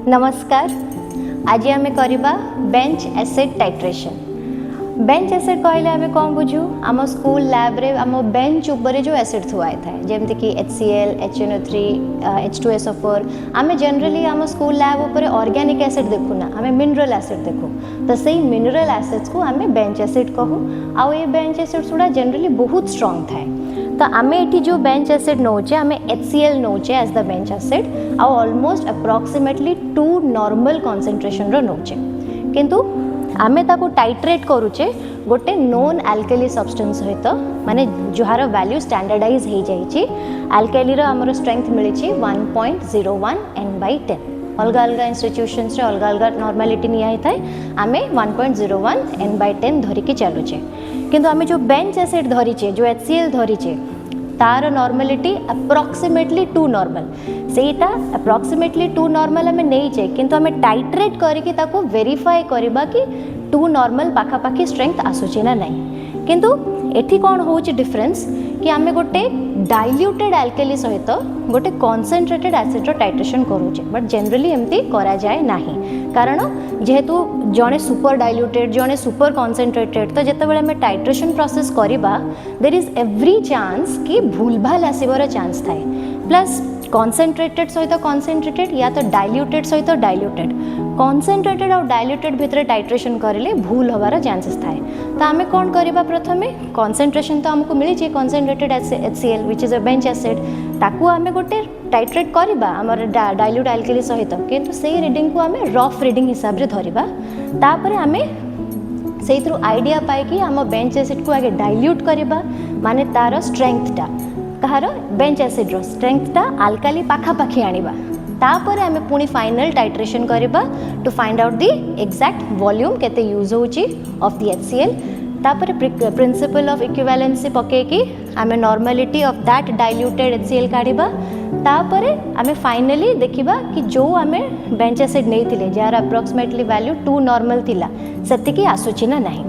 नमस्कार। आज आम करवा bench acid titration. Bench acid कहले आम कौन बुझू, आम स्कूल लैब रे आम बेंच ऊपर जो एसिड थुआई थाए जमती कि HCl, HNO3, H2SO4 आम जनरली आम स्कूल लैब ऊपर ऑर्गेनिक एसिड देखुना, आम मिनरल एसिड देखू। तो सही मिनरल एसिड्स को आम बेंच एसिड कहू। आउ ये बेंच एसिड्स गुड़ा जनरली बहुत स्ट्रॉन्ग थाए। तो आम ये जो बेंच एसिड नौचे आम HCl नौचे एज द बेंच एसिड आउ ऑलमोस्ट अप्रॉक्सिमेटली 2 नॉर्मल कॉन्सेंट्रेशन रो नौचे, किंतु आमे ताको टाइट्रेट करूचे गोटे नोन अल्काली सब्सटेंस सहित, माने जहार वैल्यू स्टैंडर्डाइज हो जाइए। अल्काली रो हमरो स्ट्रेंथ मिली 1.01 n/10। अलग अलग इंस्टीट्यूशंस रे अलग अलग नॉर्मालिटी निया थाए। आमे 1.01 n/10 धरिकी चलुचे, किंतु आमे जो बेंच एसिड धरीचे, जो HCl धरीचे, तार नॉर्मालिटी अप्रॉक्सिमेटली 2 नॉर्मल। सेटा अप्रॉक्सिमेटली 2 नॉर्मल आमे नहीं चे, किंतु आमे टाइट्रेट करके ताको वेरीफाई करबा कि 2 नॉर्मल पाखापाखी स्ट्रेंथ आसुची ना नहीं। किंतु एठी कौन होची डिफरेंस कि आमे गोटे डाइल्यूटेड अल्काली सहित गोटे कॉन्सेंट्रेटेड एसिड रो टाइट्रेशन करूचे, बट जनरली एमती करा जाए नाही। कारण जेहेतु जड़े सुपर डाइल्यूटेड जड़े सुपर कॉन्सेंट्रेटेड, तो जिते बड़े हमें टाइट्रेशन प्रोसेस करिबा देयर इज एवरी चांस कि भूल भाल आसीबार चांस थाए। प्लस कॉन्सेंट्रेटेड सहित कॉन्सेंट्रेटेड या तो डाइल्यूटेड सहित डाइल्यूटेड, कॉन्सेंट्रेटेड और डाइल्यूटेड भितर टाइट्रेशन करेले भूल होबार चांसेस थाए। तो आमे कौन करिबा, प्रथमे कॉन्सेंट्रेशन तो हमको मिली जे concentrated HCl which is a bench acid, ताकू आमे गोटे टाइट्रेट करिबा हमर डाइल्यूट अल्काली सहित, किंतु सेही रीडिंग को आमे रफ रीडिंग हिसाब रे धरिबा। तापर आमे सेही थ्रू आइडिया पाए कि हम बेंच एसिड को आगे डाइल्यूट करिबा, माने तार स्ट्रेंथटा कहार बेंच एसिड रो स्ट्रेंथटा अल्काली पाखापाखी आनिबा। तापर आमे पुणी फाइनल टाइट्रेशन करिबा to find out the exact volume केते यूज होची ऑफ द HCl। तापर प्रिंसिपल ऑफ इक्विवेलेंसी पके कि आमे normality of that diluted HCl काढिबा। तापर आमे फाइनली देखिबा कि जो आमे बेंच एसिड नहीं थिले जार अप्रॉक्सिमेटली वैल्यू 2 नॉर्मल थिला सेतिकी आसुची ना नहीं।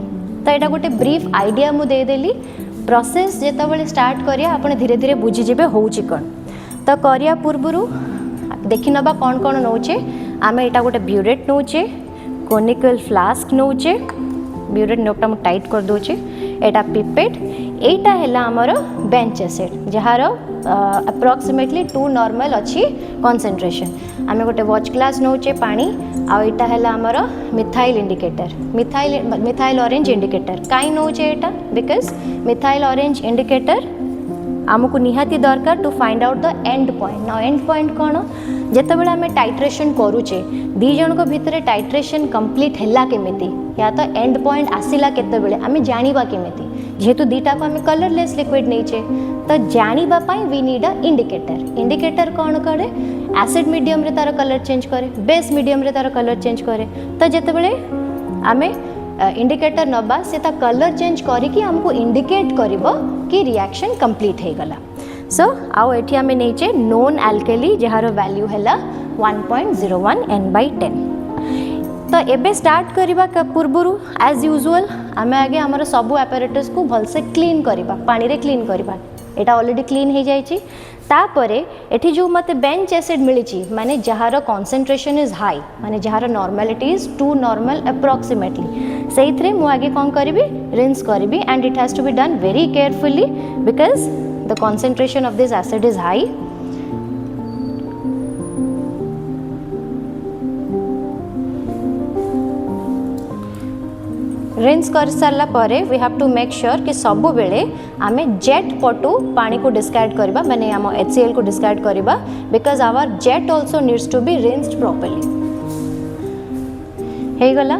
तो एटा गोटे ब्रीफ आइडिया मु दे देली। प्रोसेस जेतबेले स्टार्ट करिया आपण धीरे धीरे बुझी जेबे होउची कोन। तो करिया पूर्वरु देखि नबा कोन कोन नौचे। आमे एटा गोटे ब्यूरेट नौचे, कोनिकल फ्लास्क नौचे, ब्यूरेट नोकटा मु टाइट कर दोचे। एटा पिपेट, एटा हैला हमर बेंच एसिड जहार अप्रॉक्सिमेटली 2 नॉर्मल अच्छी कॉन्सेंट्रेशन। आमे गोटे वॉच ग्लास नौचे पानी, आ एटा हैला हमर methyl indicator, methyl orange indicator. काई नौचे एटा बिकॉज मिथाइल ऑरेंज इंडिकेटर आमको निहाती दरकार to find out the end point. ना एंड पॉइंट कौन, जिते बड़े आम टाइट्रेशन करुचे दी जन को भितर टाइट्रेशन कंप्लीट हैला केमिति या तो एंड पॉइंट आसिला केतेबेले आमे जानिबा केमिति, जेहेतु दीटा को आमे कलरलेस लिक्विड नहींचे तो जानिबा पाई we need a indicator. Indicator कौन करे, एसिड मीडियम रे तार कलर चेंज करे, बेस मीडियम रे तार कलर चेंज करे। तो जितेबेले आमे इंडिकेटर नबा से ता कलर चेंज करिकी हमको इंडिकेट करिबो कि रिएक्शन कंप्लीट हो गला। सो आउ एठी आमे नेचे नोन अल्काली जहार वैल्यू हैला 1.01 n/10। तो एबे स्टार्ट करिबा पूर्वरु एज यूजुअल आमे आगे हमर सबु apparatus को भल से क्लीन करिबा, पानी रे क्लीन करिबा। एटा ऑलरेडी क्लीन हो जाइछि। तापरे एठी जो मते बेंच एसिड मिलिछि माने जहार कॉन्सेंट्रेशन इज हाई, माने जहार नॉर्मालिटी इज 2 नॉर्मल अप्रॉक्सिमेटली, सेइथरे मु आगे कोन करिबी, रिंस करिबी। And it has to be done very carefully because the concentration of this acid is high. Rinse कर सारा पर we have to make sure कि सब बेले आमे जेट पटू पानी को डिस्कार्ड करबा, माने आम HCl को डिस्कार्ड करबा because our jet also needs to be rinsed properly. हे गला।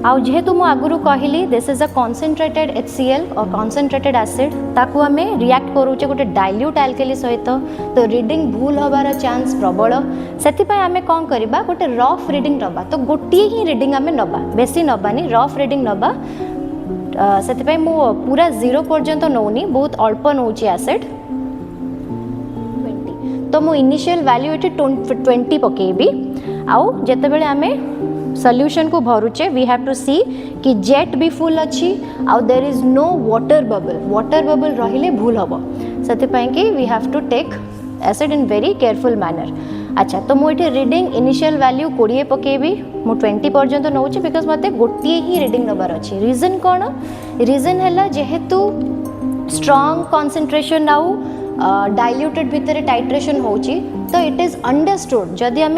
आउ जेहेतु मु आगुरु कहली this is a concentrated HCl और कॉन्सेंट्रेटेड एसिड, ताकू आमे रिएक्ट करूचे गोटे डाइल्यूट अल्काली सहित, तो रीडिंग भूल होबार चांस प्रबल। सेति पय आमे कोन करबा, गोटे रफ रीडिंग नबा। तो गोटे ही रीडिंग आमे नबा, बेसी नबानी, रफ रीडिंग नबा। सेति पय मु पूरा 0 पर्यंत नौनी, बहुत अल्प नौची एसिड 20। तो मु इनिशियल वैल्यू एटी 20 पकेबी। आउ जेते बेले आमे सॉल्यूशन को भरुचे वी हैव टू सी कि जेट भी फुल अच्छी आउ there is no water bubble रहिले भूल हम से we have to take acid in very careful manner. अच्छा तो मुझे रीडिंग इनिशियल वैल्यू 20 पकेबी मु 20 पर्यंत नौ बिकज मत गोटे ही रीडिंग नबार अच्छे रीजन कौन रीजन है जेहेतु स्ट्रॉन्ग कॉन्सेंट्रेशन आउ डाइल्यूटेड भितर टाइट्रेशन होची तो इट इज अंडरस्टूड जदि आम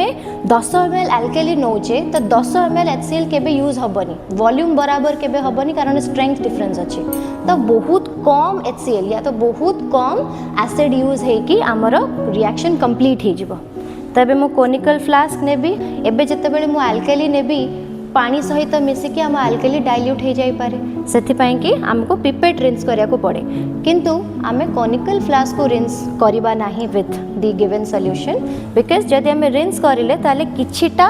10 ml अल्काली नौचे तो 10 ml HCl केबे यूज हेनी वॉल्यूम बराबर केबे हेनी कारण स्ट्रेंथ डिफरेंस अच्छी तो बहुत कम HCl या तो बहुत कम एसिड यूज होगी आमर रिएक्शन कंप्लीट हो तबे मु कोनिकल फ्लास्क नेबी एबे जतेबेले मु अल्काली नेबी पानी सहित मिसिकी आम अल्काली डाइल्यूट हो जाई पारे सेथिपाई कि आमको पिपेट रिंस करिया को पड़े किंतु आमे कोनिकल फ्लास्क को रिंस करिबा नाही with the given solution because जदि आमे रिंस करिले ताले किछिटा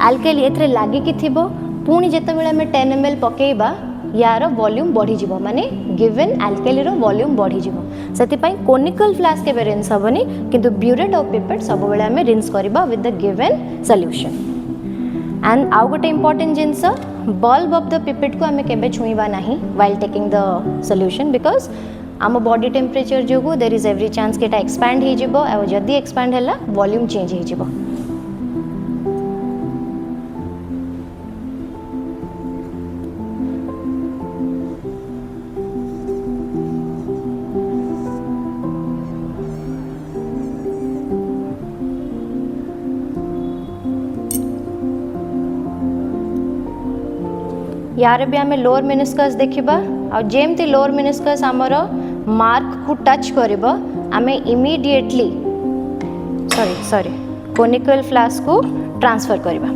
अल्काली एथरे लागि कि थिबो पुणी जेतेबेले आमे 10 ml पकेइबा यार वॉल्यूम बढ़ी जिवो माने गिवन अल्काली रो वॉल्यूम बढ़ी जिवो सेथिपाई कोनिकल फ्लास्क केबे रिंस हबनी किंतु ब्यूरेट और पिपेट सब बेले आमे रिंस करिबा with the given solution and आउ गोटे important genus bulb of the pipette को आमे केबे छुईबा नाही while taking the solution because आम बॉडी टेम्परेचर जो देयर इज एवरी चांस कि एक्सपैंड हो जिवो और जदी एक्सपैंड हैला वॉल्यूम चेंज हो जिवो यार भी आम लोअर मेनिस्कस देखा और जेमती लोअर मेनिस्कस आमर मार्क को टच कर आम इमीडिएटली सॉरी कोनिकल फ्लास्क को ट्रांसफर करवा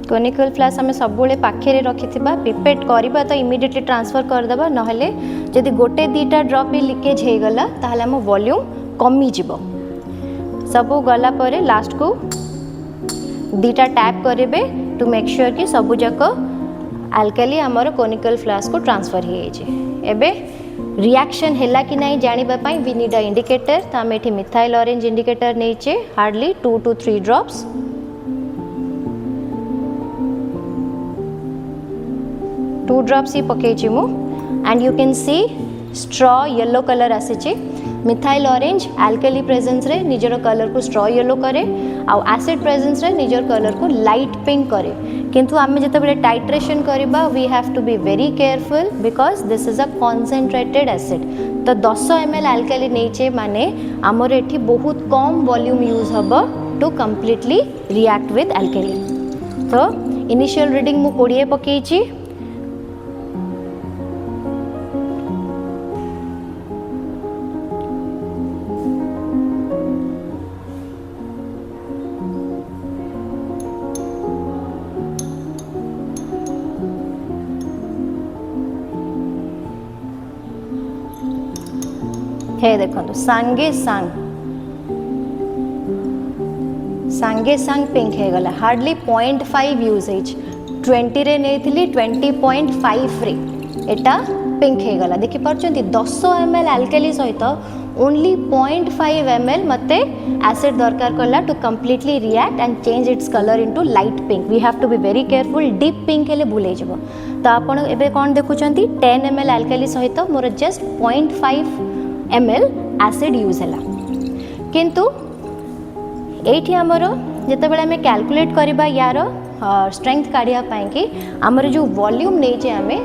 कोनिकल फ्लास्क आम सब पाखे रखी पिपेट करवा तो इमिडिएटली ट्रांसफर करदे नहले जदि गोटे दीटा ड्रॉप भी लीकेज हो गला ताहले आम वॉल्यूम कमी जीवो सब गला परे लास्ट को दीटा टैप करेंगे टू मेक श्योर कि सबू जाक अल्काली आमर कोनिकल फ्लास्क को ट्रांसफर हो एबे रिएक्शन हैला कि नहीं जानिबा वी नीड अ इंडिकेटर तो आम ये मिथाइल ऑरेंज इंडिकेटर नहींचे हार्डली 2 to 3 ड्रॉप्स ड्रॉप्स ही पकई मु and you can see straw yellow colour आसी मिथाइल ऑरेंज अल्काली प्रेजेंस रे निजर कलर को स्ट्रॉ येलो करे आउ एसिड प्रेजेंस रे निजर कलर को लाइट पिंक करे किंतु आम जिते टाइट्रेशन करबा we have to be very careful because this is a concentrated acid तो 10 ml अल्काली नहींचे माने आमर एठी बहुत कम वॉल्यूम यूज हबो to completely react with alkali तो इनिशियल रीडिंग मु 20 पकईची हे देखो सांगे सांग पिंक हो गला हार्डली 0.5 यूसेज 20 रे नहीं 20.5 रे एटा पिंक हो गला देखि पारछंती 10 ml अल्काली सहित ओनली 0.5 ml मते एसिड दरकार करला to completely react and change its colour into light pink we have to be very careful deep pink हेले भूल जाइबो तो आपण एबे कोन देखुचंती 10 ml अल्काली सहित more just 0.5 ml acid use है किंतु एठी हमर जेतेबेले आमे कैलकुलेट करबा यार स्ट्रेंथ काढ़िया पाई कि हमर जो वॉल्यूम नहीं आमे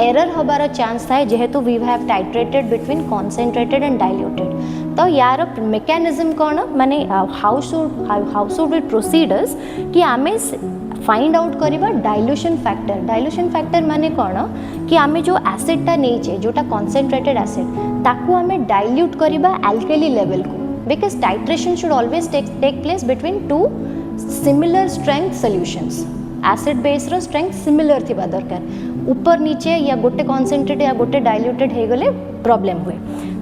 एरर हबार चांस थाए जेहेतु we have titrated between concentrated and diluted तो यार मेकानिज्म कौन माने हाउ शुड वी प्रोसीडर्स कि आमे फाइंड आउट करबा डाइल्यूशन फैक्टर माने कौन कि आमे जो एसिडटा नहीं जोटा कॉन्सेंट्रेटेड एसिड ताकू आमे डाइल्यूट करबा अल्काली लेवल को because titration should always take place between two similar strength solutions acid base रो स्ट्रेंथ सिमिलर थिबा दरकार ऊपर नीचे या गोटे कॉन्सेंट्रेटेड या गोटे डाइल्यूटेड हो गले प्रॉब्लम हुए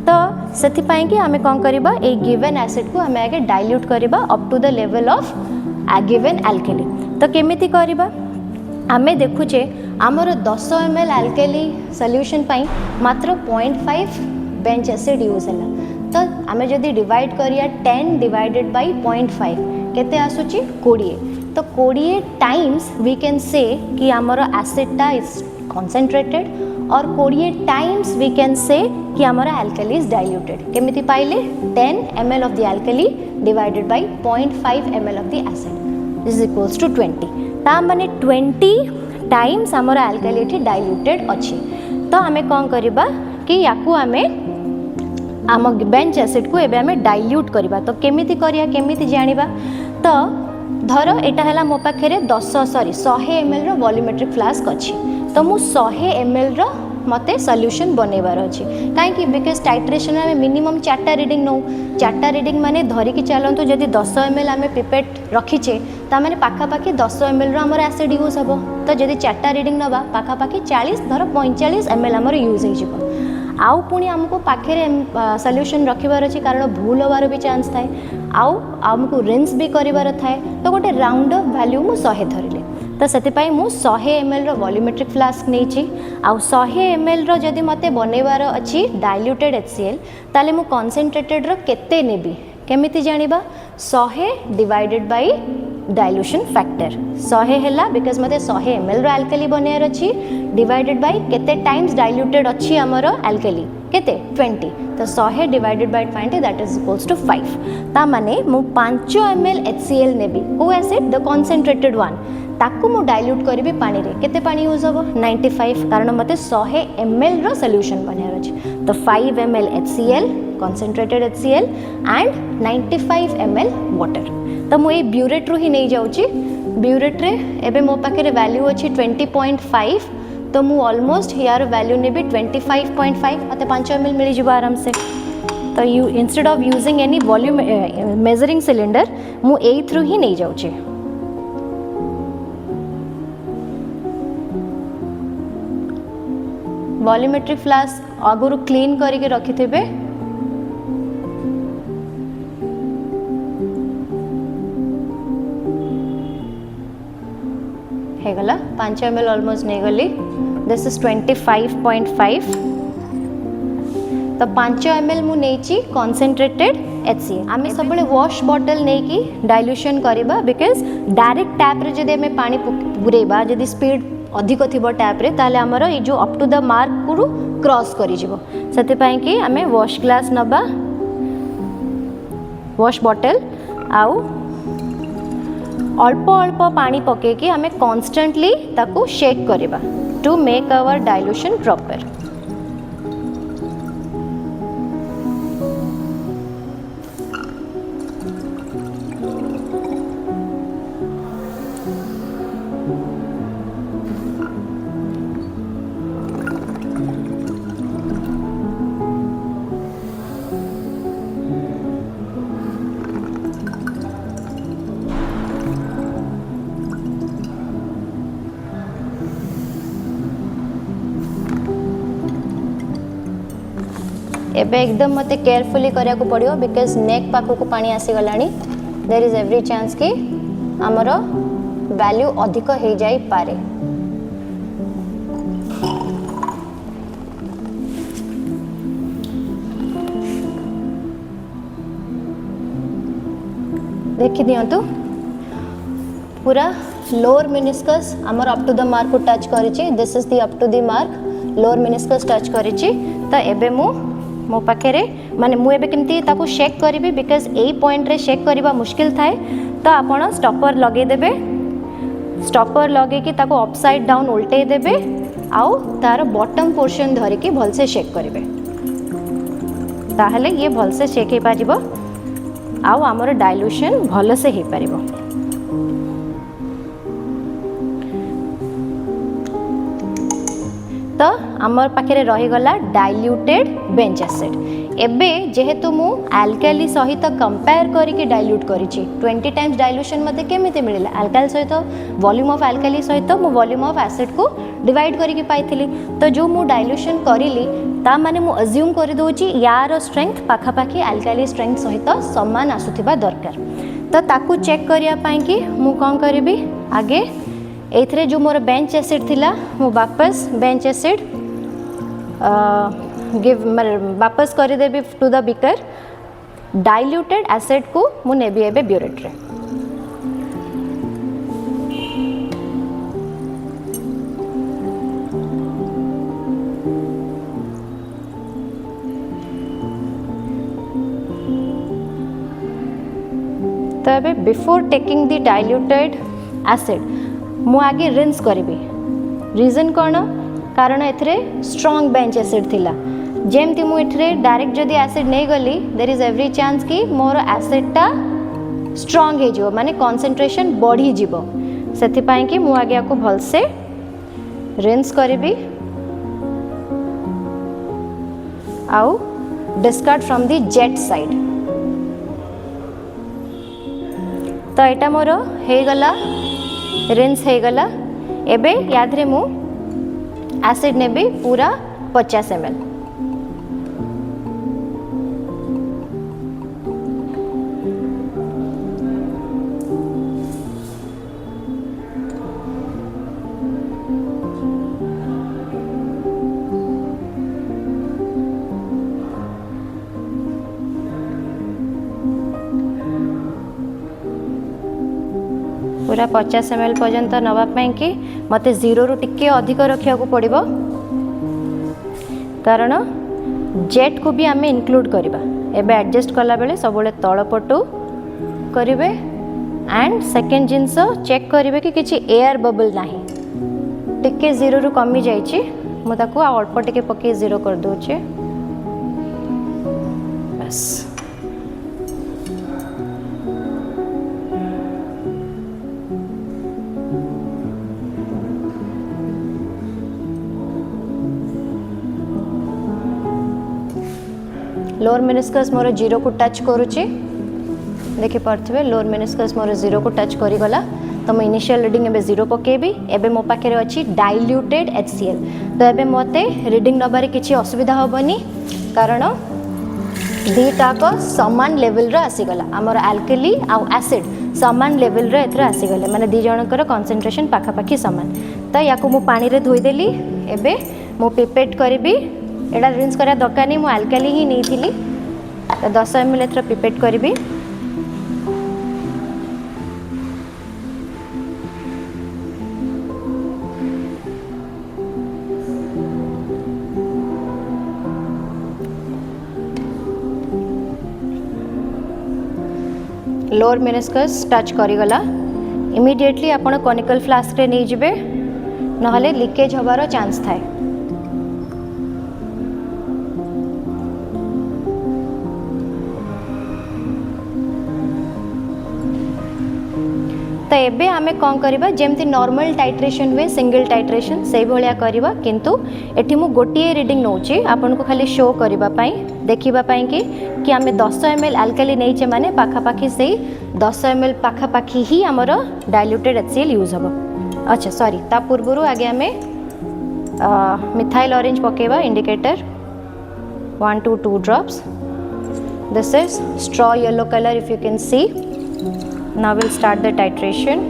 तो सेथिपाई कि आमे कोन करबा ए गिवन एसिड को आमे आगे डाइल्यूट करबा up to the level of a given alkali तो केमिति करबा आमे देखुचे आमर 10 ml alkali solution पाई मात्र 0.5 बेंच एसिड यूज है तो आमे जदि डिवाइड करिया 10 डिवाइडेड बाय 0.5 केते आसुची 20 तो 20 टाइम्स वी कैन से कि आमर एसिडटा इज कॉन्सेंट्रेटेड और 20 टाइम्स वी कैन से कि आमर अल्कली इज डाइल्यूटेड केमिति पाइले 10 ml of the alkali divided by 0.5 ml of the acid this is equals to 20 ता माने 20 टाइम्स आमर अल्कली एठी डाइल्यूटेड अछि तो आमे कोन करबा कि याकू आमे आम बेंच एसिड को एबे आमे डाइल्यूट करबा तो केमिति करिया केमिति जानिबा तो धर एटा हला मो पाखरे 100 ml रो वॉल्यूमेट्रिक फ्लास्क अछि तो मु 100 ml रो मते सॉल्यूशन बनेबार अछि काहे कि बिकॉज टाइट्रेशन में मिनिमम 4टा रीडिंग नो 4टा रीडिंग माने धरि कि चलंतु जदि 10 ml आमे पिपेट रखिचे ता माने पाखा पाखी 10 ml रो हमर एसिड यूज हबो तो जदि 4टा रीडिंग नबा पाखा पाखी 40 धर 45 ml हमर यूज हे जिवो आउ पुणी आमको पाखे सॉल्यूशन रखिबार अछि कारण भूल होबार भी चांस थाए आउ आमको रिंस भी करिबार थाए तो गोटे राउंड ऑफ वैल्यू मु 100 धरिले तो से मु 100 ml रो वॉल्यूमेट्रिक फ्लास्क नहीं आउ 100 ml रो जदि मते बनेबार अछि डाइल्यूटेड HCl ताले मु कॉन्सेंट्रेटेड रो केते नेबी केमिति जानिबा 100 डिवाइडेड बाय डाइल्यूशन फैक्टर 100 हैला बिकॉज मते 100 ml रो अल्कली बनेयार अछि डिवाइडेड बाय केते टाइम्स डाइल्यूटेड अछि हमर अल्कली केते 20 तो 100 divided by 20 that is equals to 5 ता माने मु 5 ml HCl नेबी को एसिड द कॉन्सेंट्रेटेड वन ताकू मु डाइल्यूट करबी पानी रे केते पानी यूज होबो 95 कारण मते 100 ml रो सॉल्यूशन बनेयार अछि तो 5 ml HCl concentrated HCl and 95 ml water तो मु ए ब्यूरेट रो ही नहीं जाउची ब्यूरेट रे एबे मो पाखे वैल्यू अछि 20.5 तो मु ऑलमोस्ट यार वैल्यू ने भी 25.5 मते 5 ml मिल जिबो आराम से तो you instead of using any volume measuring cylinder मु ए थ्रू ही नहीं जाउची वॉल्यूमेट्रिक फ्लास्क आगुरु क्लीन करके रखिथिबे हे गला 5 ml ऑलमोस्ट नहीं गली दिस इज 25.5 तो 5 ml मु नेची कॉन्सेंट्रेटेड HCl आमे सबले वॉश बॉटल नहीं की डाइल्यूशन करिबा बिकॉज डायरेक्ट टैप रे जदि हमें पानी पुरेबा जदि स्पीड अधिक थिबो टैप रे ताले हमर ए जो अप टू द मार्क को क्रॉस करि जिवो सते पई कि हमें वॉश ग्लास नबा वॉश बॉटल आउ अल्प अल्प पानी पके कि हमें कॉन्स्टेंटली ताकू शेक करिबा to make our dilution proper एबे एकदम मते केयरफुली करिया को पड़ियो बिकॉज नेक पाखो को पानी आसी गलानी देयर इज एवरी चांस कि हमर वैल्यू अधिक हो जाई पारे देखि दियंतु पूरा लोअर मेनिस्कस हमर अप टू द मार्क को टच करिछि this is the up to the mark lower meniscus touch करिछि त एबे मो पाखे माने मु एबे केमती ताको शेक करिबी बिकॉज ए पॉइंट रे शेक करबा मुश्किल थाए तो आपण स्टॉपर लगे देबे स्टॉपर लगे कि ताको अपसाइड डाउन उल्टे देबे आउ तार बॉटम पोर्शन धरि कि भल से शेक करिवे ताहले ये भल से शेक हे पाजिबो आउ हमर डाइल्यूशन भल से हे पारिबो तो आमर पाखे रहीगला डाइल्यूटेड बेंच एसिड एबे जेहेतु मु अल्काली सहित कंपेयर करके डाइल्यूट करिछि 20 टाइम्स डाइल्यूशन मते केमिते मिलिला अल्काली सहित वॉल्यूम ऑफ अल्काली सहित मु वॉल्यूम ऑफ एसिड को डिवाइड करके पाइथिली तो जो मु डाइल्यूशन करिली ता माने मु अज्यूम कर दोची यार स्ट्रेंथ पाखा पाखी अल्काली स्ट्रेंथ सहित समान आसुथिबा दरकार तो ताकू चेक करिया पाई कि मु कोन करबी आगे एथरे जो मोर बेंच एसिड थिला मु वापस बेंच एसिड गिव वापस कर देबी to the beaker diluted acid को मु नेबी एबे ब्यूरेट रे तो अबे before taking the diluted acid मु आगे रिंस करी रीजन कौन कारण एथरे स्ट्रॉन्ग बेंच एसिड थिला जेमती मु एथरे डायरेक्ट जदि एसिड नहीं गली देयर इज एवरी चांस कि मोर एसिडटा स्ट्रॉन्ग हो जिवो माने कंसंट्रेशन बढ़ी जिवो सेथि पाई कि मु आगे आपको भल से रिंस करी आउ discard from the jet side तो यहाँ मोर हो गला रिंस हो गला एबे याद रे मु एसिड नेबी पूरा 50 ml पूरा 50 ml पर्यंत नापाई कि मत 0 रु टिके अधिक रखा पड़ो कारण जेट को भी आम इनक्लूड करवा एबे एडजस्ट कला बेले सब तल पटू करेंगे एंड सेकेंड जिनस चेक करेंगे कि किसी एयर बबल ना टिके 0 रु कमी जाइए मुझे अल्प टिके पके 0 कर दूचे बस लोअर मेनिस्कस मोर 0 को टच करुच्ची देखी पारे लोअर मेनिस्कस मोर 0 को टच करीगला तो मो इनिशियल रीडिंग एबे 0 पकेबी एबे मो पाखे अच्छी डाइल्यूटेड HCl तो एबे मते रीडिंग नबार किसी असुविधा हेनी कारण दीटाक समान लेवल रे आसीगला आमर आल्कली आउ एसिड समान लेवल रे एथरे आसीगले माने दी जनकर कंसंट्रेशन पाखापाखी समान तो या मु पानी रे धोई देली एबे मो पिपेट करबी एटा रिंस करा दरकार नहीं मु आल्काली ही नहीं थी तो 10 ml एथर पिपेट करी लोअर मेनिस्कस टच करीगला इमिडिएटली आपण कॉनिकल फ्लास्क रे नहीं जिबे नहले लीकेज होबार चांस थाए तो एबे आमे कौन करबा जेमती नॉर्मल टाइट्रेशन हुए सिंगल टाइट्रेशन से भलिया करबा किंतु एठी मु गोटिए रीडिंग नौची आपन को खाली शो करबा पई देखिबा पई कि आमे 10 ml अल्कली नैचे माने पाखा पाखी से 10 ml पाखा पाखी ही हमर डाइल्यूटेड HCl यूज हबो अच्छा सॉरी ता पूर्वरु आगे आमे methyl orange पकेबा indicator 1 to 2 drops this is straw yellow color if you can see now we'll start the titration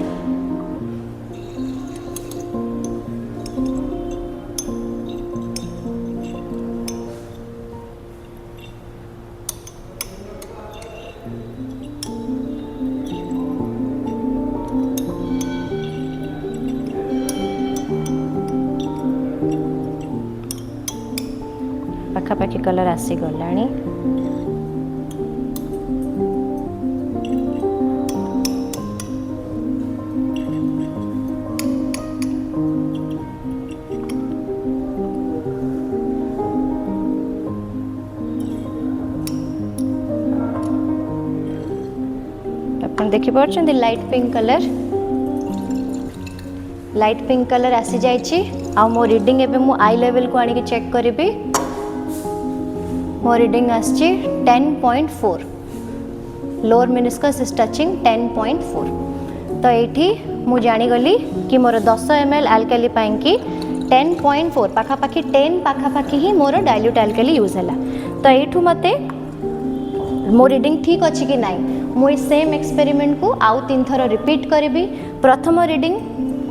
पाखापाखी कलर आसी गलानी देखी पार्छन लाइट पिंक कलर आसी जाइछि आ मो रीडिंग एबे मो आई लेवल को आनी के चेक करिबे मो रीडिंग आछि 10.4 लोअर मेनिस्कस इज टचिंग 10.4 तो एठी मु जानी गली कि मोर 10 ml अल्कली पाई कि 10.4 पाखापाखी 10 पाखापाखी ही मोर डाइल्यूट अल्कली यूज हैला तो एठू मते मो रीडिंग ठीक अच्छी कि नहीं मुझे सेम एक्सपेरिमेंट को आउ 3 थर रिपीट करी प्रथम रीडिंग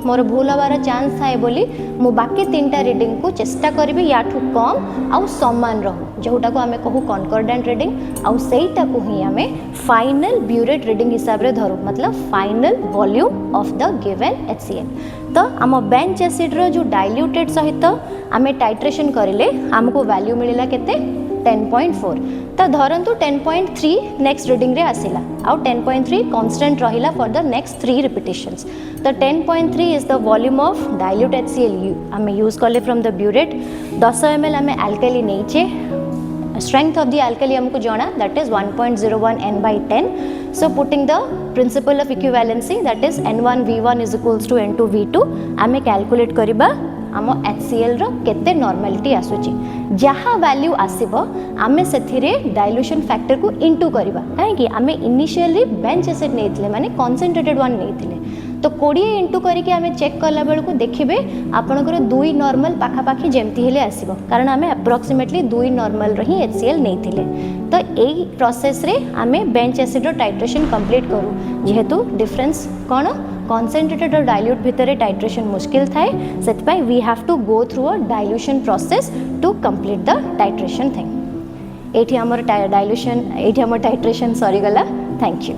मोर भूल हबार चांस थाए बोली मु बाकी 3टा रीडिंग को चेष्टा करी याठू कम आउ समान रहू जोटा को आमे कहू कॉन्कॉर्डेंट रीडिंग आउ सेटा को ही आमे फाइनल ब्यूरेट रीडिंग हिसाब रे धरू मतलब final volume of the given HCl तो आम बेंच एसिड रो जो डाइल्यूटेड सहित आमे टाइट्रेशन करिले हमको वैल्यू मिलला केते 10.4 तो धरतु 10.3 नेक्स्ट रीडिंग रे आसिला आउ 10.3 कांस्टेंट रहिला फॉर द नेक्स्ट 3 रिपिटेशंस तो 10.3 is the volume of dilute HCl आम यूज कले फ्रॉम द ब्यूरेट 10 ml आम alkali नहींचे strength of the alkali हमको जाना that is 1.01 n by 10 so putting the principle of equivalency that is n1 v1 is equals to n2 v2 आमे calculate करिबा आम HCl रो केते normality आसुची जहाँ value आसीबो आमे सेथिरे डाइल्यूशन फैक्टर को इनटू करिबा काहे कि आमे इनिशियली बेंच एसिड नेथिले माने कॉन्सेंट्रेटेड वन नेथिले तो 20 इंटू करके आमे चेक कला बेल को देखिबे आपनकर 2 नॉर्मल पाखापाखी जेमती हेले आसीबो कारण आमे अप्रोक्सीमेटली 2 नॉर्मल रही HCl नेथिले तो एई प्रोसेस रे आमे बेंच एसिड रो टाइट्रेशन कंप्लीट करू जेहेतु डिफरेंस कोन कॉन्सेंट्रेटेड और डाइल्यूट भितर टाइट्रेशन मुश्किल थाए सेतपाई we have to go through a dilution process to complete the titration thing एठी हमर डाइल्यूशन एठी हमर टाइट्रेशन सरी गला थैंक यू।